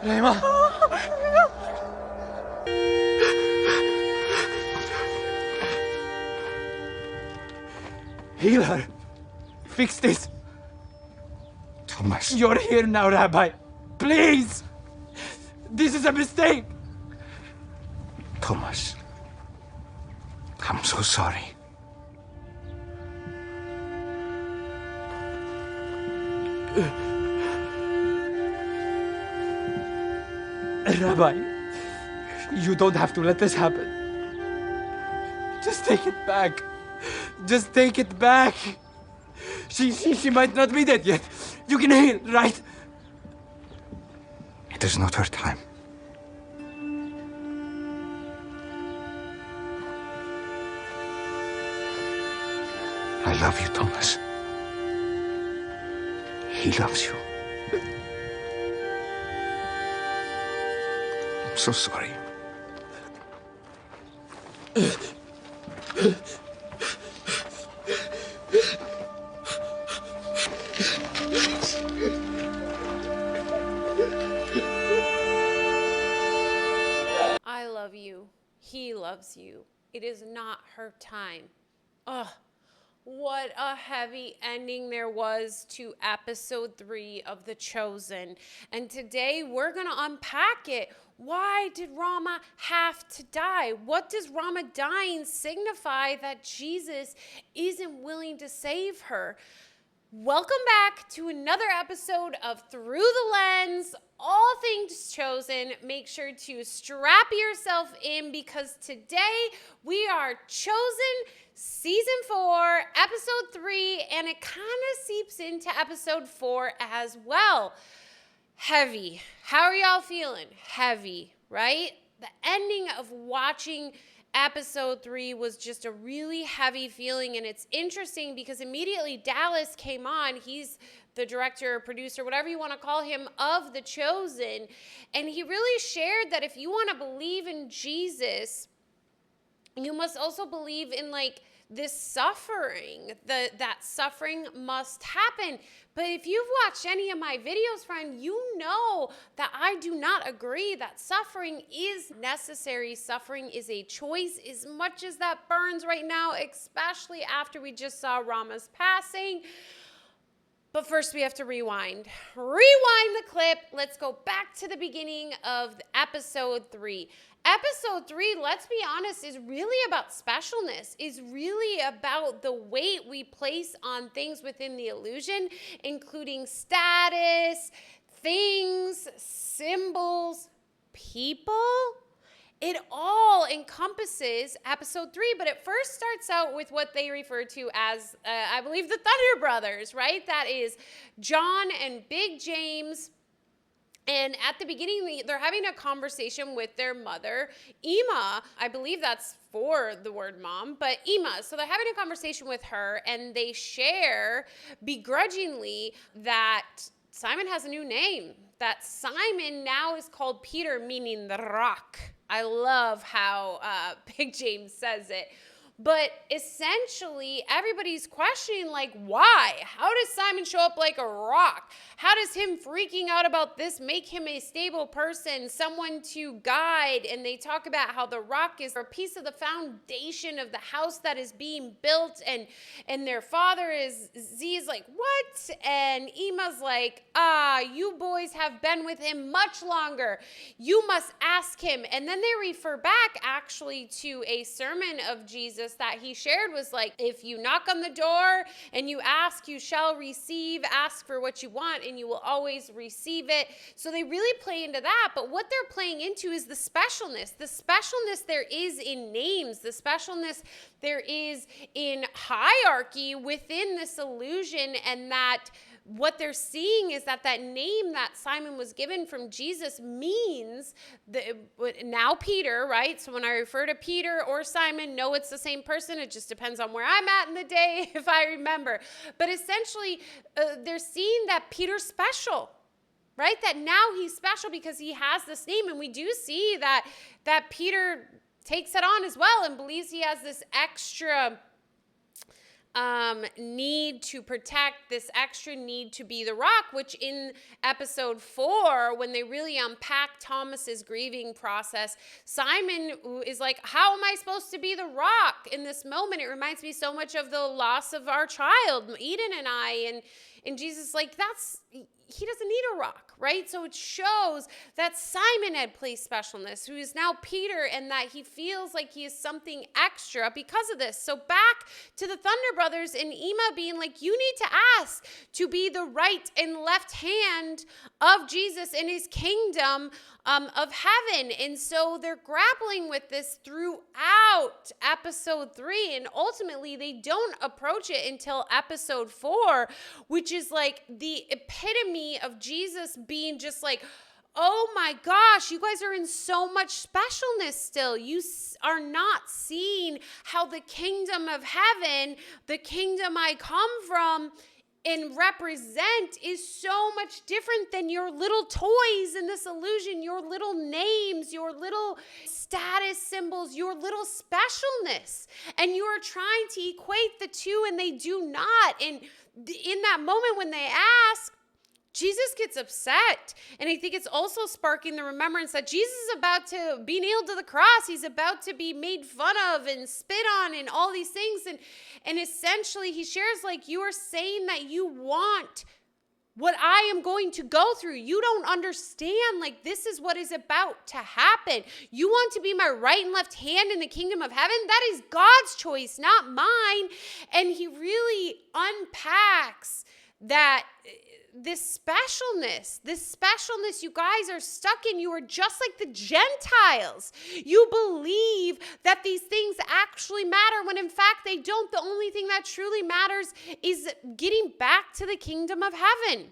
Ramah! Heal her. Fix this. Thomas. You're here now, Rabbi. Please! This is a mistake. Thomas. I'm so sorry. Rabbi, you don't have to let this happen. Just take it back. Just take it back. She might not be dead yet. You can heal, right? It is not her time. I love you, Thomas. He loves you. I'm so sorry. I love you. He loves you. It is not her time. Ugh. What a heavy ending there was to episode 3 of The Chosen. And today we're going to unpack it. Why did Ramah have to die? What does Ramah dying signify that Jesus isn't willing to save her? Welcome back to another episode of Through the Lens, all things chosen. Make sure to strap yourself in because today we are Chosen Season 4, Episode 3, and it kind of seeps into Episode 4 as well. Heavy. How are y'all feeling? Heavy, right? The ending of watching Episode 3 was just a really heavy feeling, and it's interesting because immediately Dallas came on. He's the director, producer, whatever you want to call him, of The Chosen, and he really shared that if you want to believe in Jesus, you must also believe in this suffering, that suffering must happen. But if you've watched any of my videos, friend, you know that I do not agree that suffering is necessary. Suffering is a choice, as much as that burns right now, especially after we just saw Ramah's passing. But first we have to rewind. Rewind the clip. Let's go back to the beginning of episode 3. Episode 3, let's be honest, is really about specialness, is really about the weight we place on things within the illusion, including status, things, symbols, people. It all encompasses episode 3, but it first starts out with what they refer to as, I believe, the Thunder Brothers, right? That is John and Big James. And at the beginning, they're having a conversation with their mother, Ima. I believe that's for the word mom, but Ima. So they're having a conversation with her, and they share begrudgingly that Simon has a new name, that Simon now is called Peter, meaning the rock. I love how Big James says it. But essentially, everybody's questioning, why? How does Simon show up like a rock? How does him freaking out about this make him a stable person, someone to guide? And they talk about how the rock is a piece of the foundation of the house that is being built. And their father Z's like, what? And Ima's like, you boys have been with him much longer. You must ask him. And then they refer back actually to a sermon of Jesus that he shared was if you knock on the door and you ask, you shall receive. Ask for what you want and you will always receive it. So they really play into that. But what they're playing into is the specialness. The specialness there is in names. The specialness there is in hierarchy within this illusion, and that what they're seeing is that name that Simon was given from Jesus means now Peter, right? So when I refer to Peter or Simon, no, it's the same person. It just depends on where I'm at in the day, if I remember. But essentially, they're seeing that Peter's special, right? That now he's special because he has this name. And we do see that Peter takes it on as well and believes he has this extra need to protect, this extra need to be the rock, which in episode 4, when they really unpack Thomas's grieving process, Simon is like, how am I supposed to be the rock in this moment? It reminds me so much of the loss of our child, Eden and I, and Jesus, like, he doesn't need a rock, right? So it shows that Simon had placed specialness, who is now Peter, and that he feels like he is something extra because of this. So back to the Thunder Brothers and Ema being like, you need to ask to be the right and left hand of Jesus in his kingdom of heaven. And so they're grappling with this throughout episode 3, and ultimately they don't approach it until episode 4, which is like the epitome of Jesus being just like, oh my gosh, you guys are in so much specialness still. You are not seeing how the kingdom of heaven, the kingdom I come from and represent, is so much different than your little toys in this illusion, your little names, your little status symbols, your little specialness. And you are trying to equate the two, and they do not. And in that moment when they ask, Jesus gets upset. And I think it's also sparking the remembrance that Jesus is about to be nailed to the cross. He's about to be made fun of and spit on and all these things. And essentially he shares, like, you are saying that you want what I am going to go through. You don't understand, like, this is what is about to happen. You want to be my right and left hand in the kingdom of heaven? That is God's choice, not mine. And he really unpacks that this specialness, you guys are stuck in. You are just like the Gentiles. You believe that these things actually matter when in fact they don't. The only thing that truly matters is getting back to the kingdom of heaven.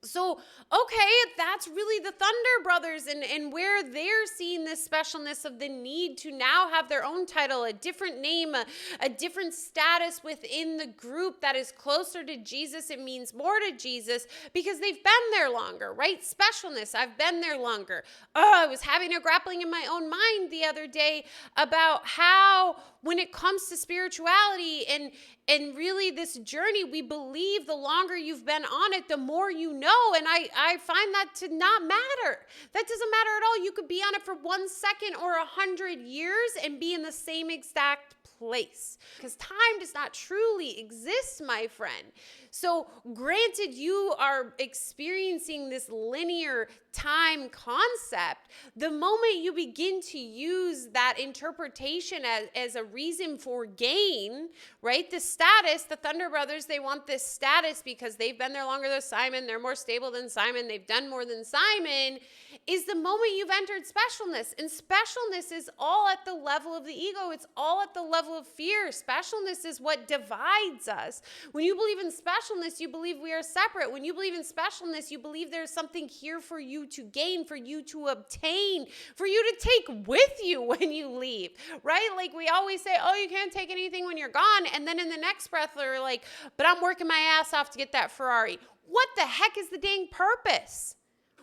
So, okay, that's really the Thunder Brothers and where they're seeing this specialness of the need to now have their own title, a different name, a different status within the group that is closer to Jesus. It means more to Jesus because they've been there longer, right? Specialness, I've been there longer. I was having a grappling in my own mind the other day about how when it comes to spirituality and really this journey, we believe the longer you've been on it, the more you know. And I find that to not matter. That doesn't matter at all. You could be on it for 1 second or 100 years and be in the same exact place. Because time does not truly exist, my friend. So granted, you are experiencing this linear time concept. The moment you begin to use that interpretation as a reason for gain, right? The status, the Thunder Brothers, they want this status because they've been there longer than Simon. They're more stable than Simon. They've done more than Simon. Is the moment you've entered specialness. And specialness is all at the level of the ego. It's all at the level of fear. Specialness is what divides us. When you believe in specialness, you believe we are separate. When you believe in specialness, you believe there's something here for you to gain, for you to obtain, for you to take with you when you leave, right? Like we always say, oh, you can't take anything when you're gone. And then in the next breath, they're like, but I'm working my ass off to get that Ferrari. What the heck is the dang purpose?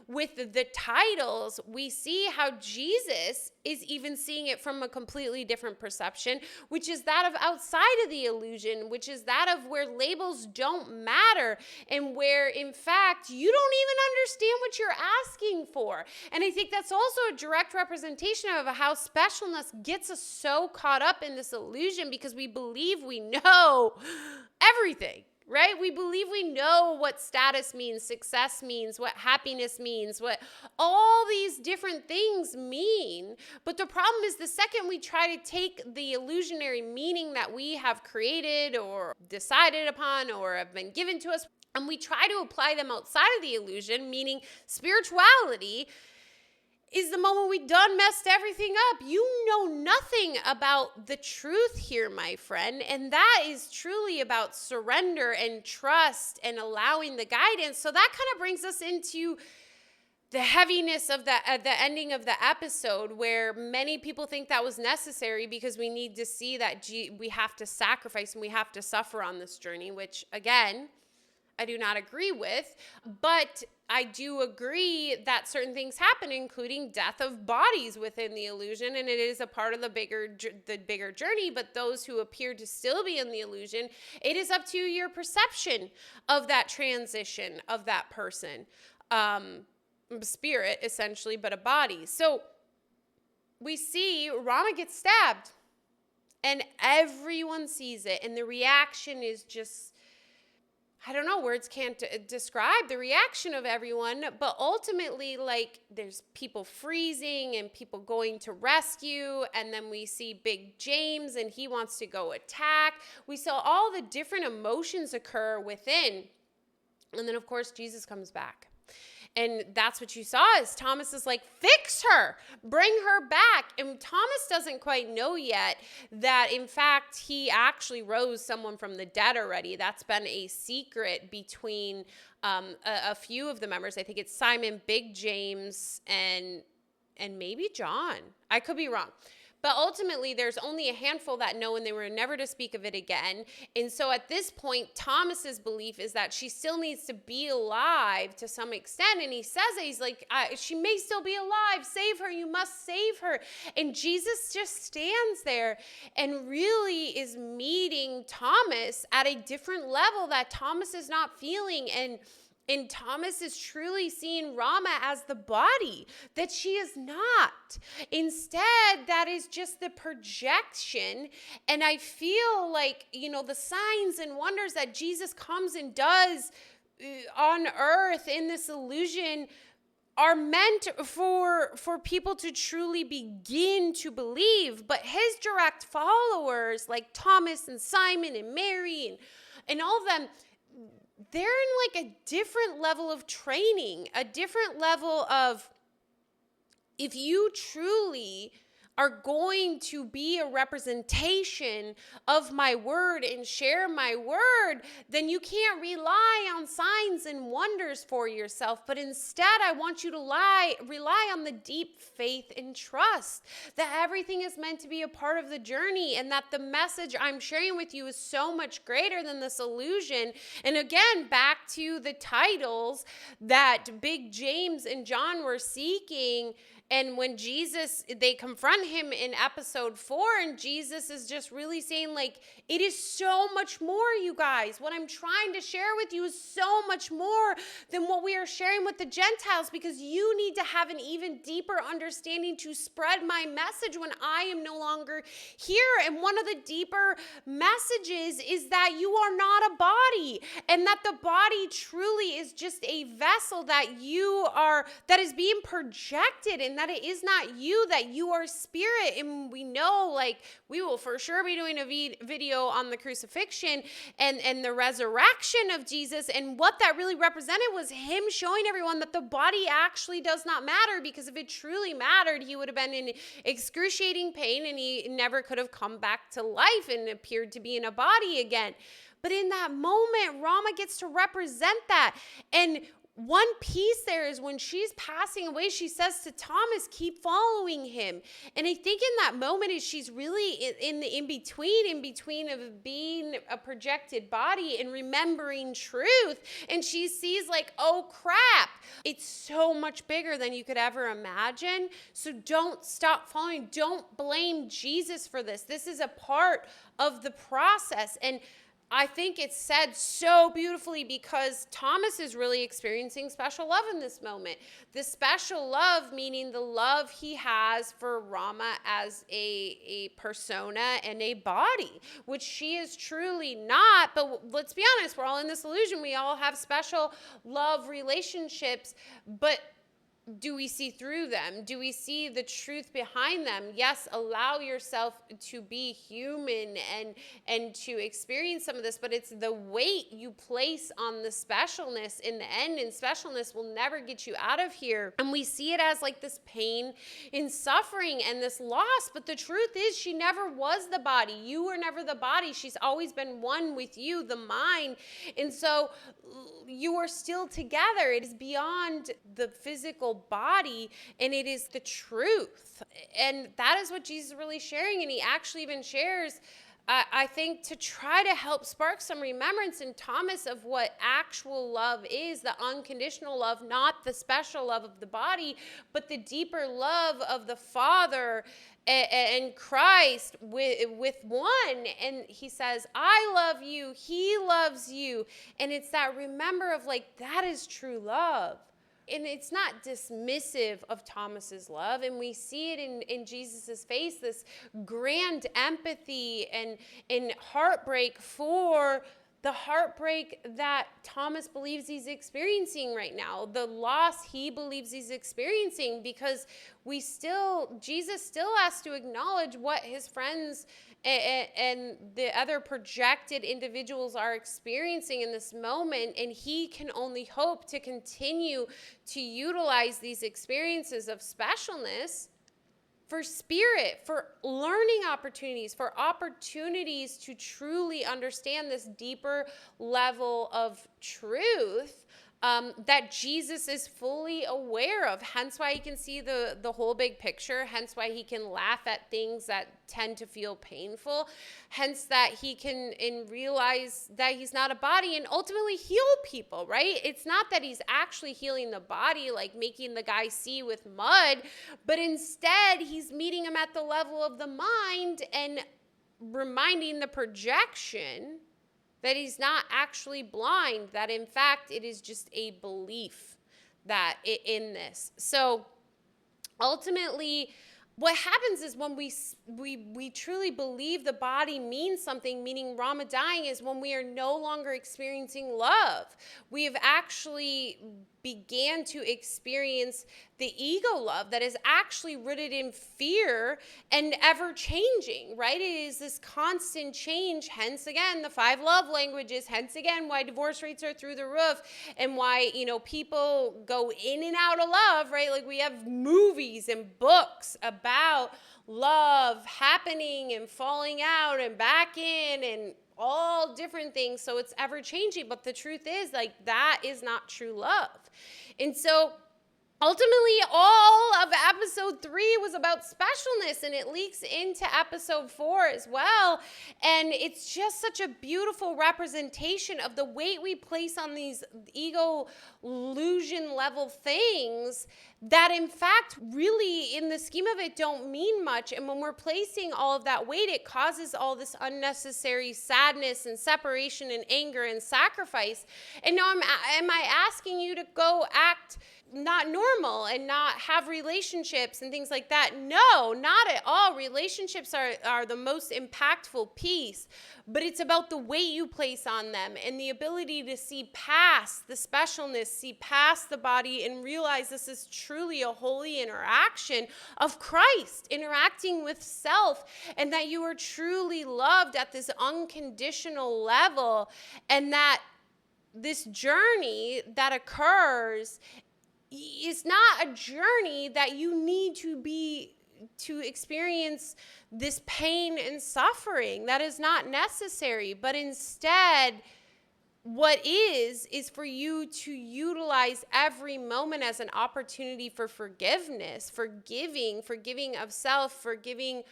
With the titles, we see how Jesus is even seeing it from a completely different perception, which is that of outside of the illusion, which is that of where labels don't matter and where, in fact, you don't even understand what you're asking for. And I think that's also a direct representation of how specialness gets us so caught up in this illusion because we believe we know everything. Right? We believe we know what status means, success means, what happiness means, what all these different things mean. But the problem is the second we try to take the illusionary meaning that we have created or decided upon or have been given to us, and we try to apply them outside of the illusion, meaning spirituality, is the moment we done messed everything up. You know nothing about the truth here, my friend. And that is truly about surrender and trust and allowing the guidance. So that kind of brings us into the heaviness of the ending of the episode, where many people think that was necessary because we need to see that we have to sacrifice and we have to suffer on this journey, which again, I do not agree with, but I do agree that certain things happen, including death of bodies within the illusion, and it is a part of the bigger journey. But those who appear to still be in the illusion, it is up to your perception of that transition of that person, spirit essentially, but a body. So we see Ramah gets stabbed, and everyone sees it, and the reaction is just, I don't know, words can't describe the reaction of everyone, but ultimately, like, there's people freezing and people going to rescue, and then we see Big James, and he wants to go attack. We saw all the different emotions occur within, and then, of course, Jesus comes back. And that's what you saw is Thomas is like, fix her, bring her back. And Thomas doesn't quite know yet that, in fact, he actually rose someone from the dead already. That's been a secret between a few of the members. I think it's Simon, Big James, and maybe John. I could be wrong. But ultimately, there's only a handful that know, and they were never to speak of it again. And so at this point, Thomas's belief is that she still needs to be alive to some extent. And he says it, he's like, she may still be alive. Save her. You must save her. And Jesus just stands there and really is meeting Thomas at a different level that Thomas is not feeling. And Thomas is truly seeing Ramah as the body that she is not. Instead, that is just the projection. And I feel like, the signs and wonders that Jesus comes and does on earth in this illusion are meant for people to truly begin to believe. But his direct followers, like Thomas and Simon and Mary and all of them, they're in like a different level of training, a different level of, if you truly are going to be a representation of my word and share my word, then you can't rely on signs and wonders for yourself. But instead, I want you to rely on the deep faith and trust that everything is meant to be a part of the journey, and that the message I'm sharing with you is so much greater than this illusion. And again, back to the titles that Big James and John were seeking. And when they confront him in episode 4, and Jesus is just really saying, like, it is so much more, you guys. What I'm trying to share with you is so much more than what we are sharing with the Gentiles, because you need to have an even deeper understanding to spread my message when I am no longer here. And one of the deeper messages is that you are not a body, and that the body truly is just a vessel that that is being projected, and that it is not you, that you are spirit. And we know, like, we will for sure be doing a video on the crucifixion and the resurrection of Jesus. And what that really represented was him showing everyone that the body actually does not matter, because if it truly mattered, he would have been in excruciating pain and he never could have come back to life and appeared to be in a body again. But in that moment, Ramah gets to represent that. And one piece there is when she's passing away, she says to Thomas, keep following him. And I think in that moment is she's really in the in-between of being a projected body and remembering truth. And she sees, like, oh crap, it's so much bigger than you could ever imagine. So don't stop following. Don't blame Jesus for this. This is a part of the process. And I think it's said so beautifully, because Thomas is really experiencing special love in this moment. The special love meaning the love he has for Ramah as a persona and a body, which she is truly not. But let's be honest, we're all in this illusion. We all have special love relationships, but do we see through them? Do we see the truth behind them? Yes, allow yourself to be human and to experience some of this, but it's the weight you place on the specialness in the end, and specialness will never get you out of here. And we see it as like this pain and suffering and this loss, but the truth is she never was the body. You were never the body. She's always been one with you, the mind. And so you are still together. It is beyond the physical body, and it is the truth. And that is what Jesus is really sharing. And he actually even shares I think to try to help spark some remembrance in Thomas of what actual love is, the unconditional love, not the special love of the body, but the deeper love of the Father and Christ with one. And he says, I love you, he loves you. And it's that remember of like, that is true love. And it's not dismissive of Thomas's love. And we see it in Jesus's face, this grand empathy and heartbreak for the heartbreak that Thomas believes he's experiencing right now, the loss he believes he's experiencing, because Jesus still has to acknowledge what his friends and the other projected individuals are experiencing in this moment, and he can only hope to continue to utilize these experiences of specialness for spirit, for learning opportunities, for opportunities to truly understand this deeper level of truth that Jesus is fully aware of. Hence why he can see the whole big picture. Hence why he can laugh at things that tend to feel painful. Hence that he can realize that he's not a body and ultimately heal people, right? It's not that he's actually healing the body, like making the guy see with mud, but instead he's meeting him at the level of the mind and reminding the projection that he's not actually blind, that in fact it is just a belief that in this. So ultimately, what happens is when we truly believe the body means something, meaning Ramah dying, is when we are no longer experiencing love. We have actually began to experience the ego love that is actually rooted in fear and ever changing, right? It is this constant change, hence again, the 5 love languages, hence again, why divorce rates are through the roof and why, people go in and out of love, right? Like we have movies and books about love happening and falling out and back in and all different things. So it's ever changing. But the truth is, like, that is not true love. And so ultimately, all of episode 3 was about specialness, and it leaks into episode 4 as well. And it's just such a beautiful representation of the weight we place on these ego illusion level things that in fact really in the scheme of it don't mean much. And when we're placing all of that weight, it causes all this unnecessary sadness and separation and anger and sacrifice. And now am I asking you to go act not normal and not have relationships and things like that? No, not at all. Relationships are the most impactful piece, but it's about the weight you place on them and the ability to see past the specialness, see past the body, and realize this is truly a holy interaction of Christ, interacting with self, and that you are truly loved at this unconditional level, and that this journey that occurs is not a journey that you need to experience this pain and suffering. That is not necessary. But instead, what is for you to utilize every moment as an opportunity for forgiveness, forgiving of self, forgiving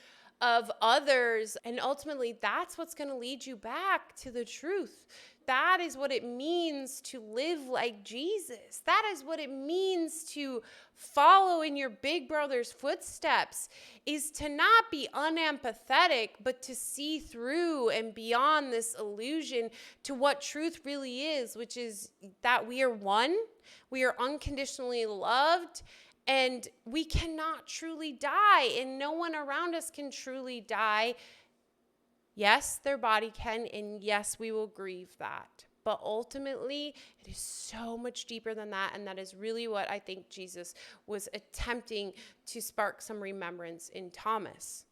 of others. And ultimately, that's what's going to lead you back to the truth. That is what it means to live like Jesus. That is what it means to follow in your big brother's footsteps, is to not be unempathetic, but to see through and beyond this illusion to what truth really is, which is that we are one, we are unconditionally loved, and we cannot truly die, and no one around us can truly die. Yes, their body can, and yes, we will grieve that. But ultimately, it is so much deeper than that, and that is really what I think Jesus was attempting to spark some remembrance in Thomas.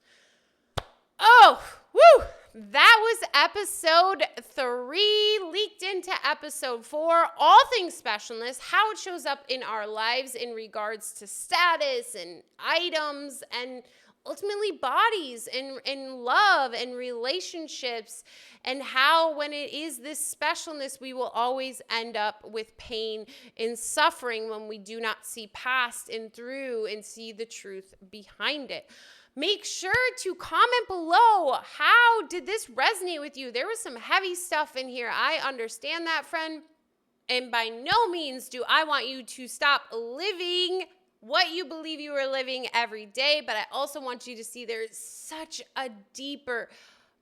Oh, woo! That was episode 3, leaked into episode 4, all things specialness, how it shows up in our lives in regards to status and items and ultimately bodies and love and relationships, and how when it is this specialness, we will always end up with pain and suffering when we do not see past and through and see the truth behind it. Make sure to comment below, how did this resonate with you? There was some heavy stuff in here. I understand that, friend. And by no means do I want you to stop living what you believe you are living every day, but I also want you to see there's such a deeper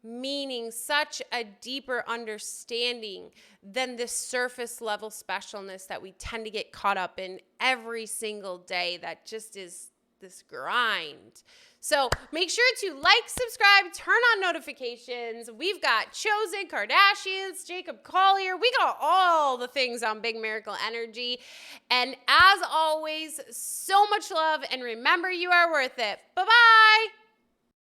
meaning, such a deeper understanding than this surface level specialness that we tend to get caught up in every single day that just is this grind. So make sure to like, subscribe, turn on notifications. We've got Chosen, Kardashians, Jacob Collier. We got all the things on Big Miracle Energy. And as always, so much love. And remember, you are worth it. Bye-bye.